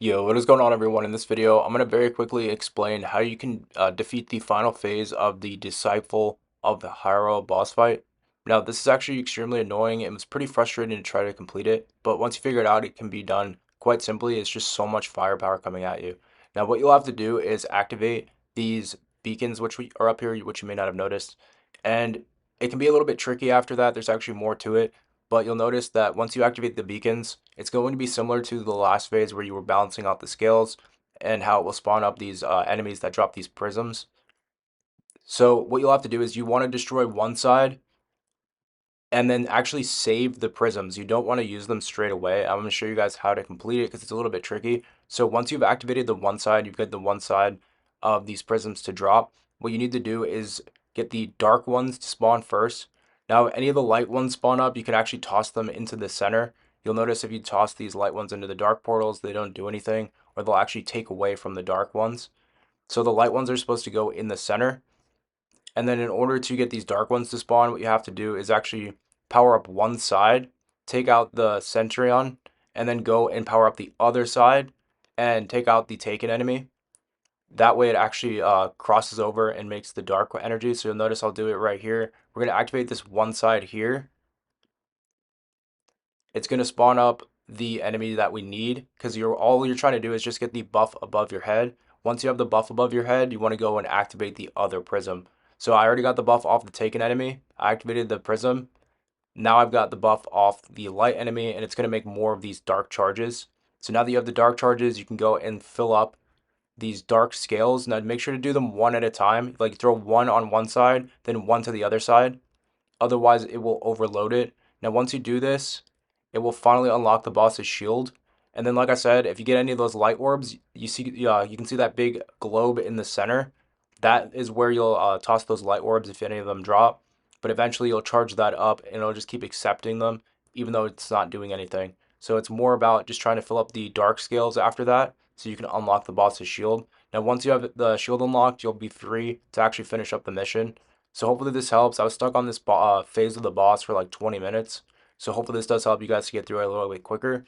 Yo, what is going on everyone? In this video, I'm going to very quickly explain how you can defeat the final phase of the Disciple of the HARROW boss fight. Now, this is actually extremely annoying and it's pretty frustrating to try to complete it, but once you figure it out, it can be done quite simply. It's just so much firepower coming at you. Now, what you'll have to do is activate these beacons, which are up here, which you may not have noticed, and it can be a little bit tricky after that. There's actually more to it. But you'll notice that once you activate the beacons, it's going to be similar to the last phase where you were balancing out the scales and how it will spawn up these enemies that drop these prisms. So what you'll have to do is you want to destroy one side and then actually save the prisms. You don't want to use them straight away. I'm going to show you guys how to complete it because it's a little bit tricky. So once you've activated the one side, you've got the one side of these prisms to drop. What you need to do is get the dark ones to spawn first. Now, any of the light ones spawn up, you can actually toss them into the center. You'll notice if you toss these light ones into the dark portals, they don't do anything, or they'll actually take away from the dark ones. So the light ones are supposed to go in the center. And then in order to get these dark ones to spawn, what you have to do is actually power up one side, take out the Centurion, and then go and power up the other side and take out the taken enemy. That way it actually crosses over and makes the dark energy. So you'll notice I'll do it right here. We're going to activate this one side here. It's going to spawn up the enemy that we need because all you're trying to do is just get the buff above your head. Once you have the buff above your head, you want to go and activate the other prism. So I already got the buff off the taken enemy. I activated the prism. Now I've got the buff off the light enemy, and it's going to make more of these dark charges. So now that you have the dark charges, you can go and fill up these dark scales. Now make sure to do them one at a time. Like throw one on one side, then one to the other side. Otherwise, it will overload it. Now, once you do this, it will finally unlock the boss's shield. And then, like I said, if you get any of those light orbs, you can see that big globe in the center. That is where you'll toss those light orbs if any of them drop. But eventually, you'll charge that up, and it'll just keep accepting them, even though it's not doing anything. So it's more about just trying to fill up the dark scales after that, so you can unlock the boss's shield. Now, once you have the shield unlocked, you'll be free to actually finish up the mission. So hopefully this helps. I was stuck on this phase of the boss for like 20 minutes. So hopefully this does help you guys to get through it a little bit quicker.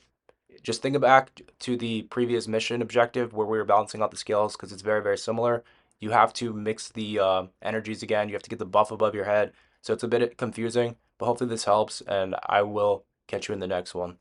Just think back to the previous mission objective where we were balancing out the scales because it's very, very similar. You have to mix the energies again. You have to get the buff above your head. So it's a bit confusing, but hopefully this helps and I will catch you in the next one.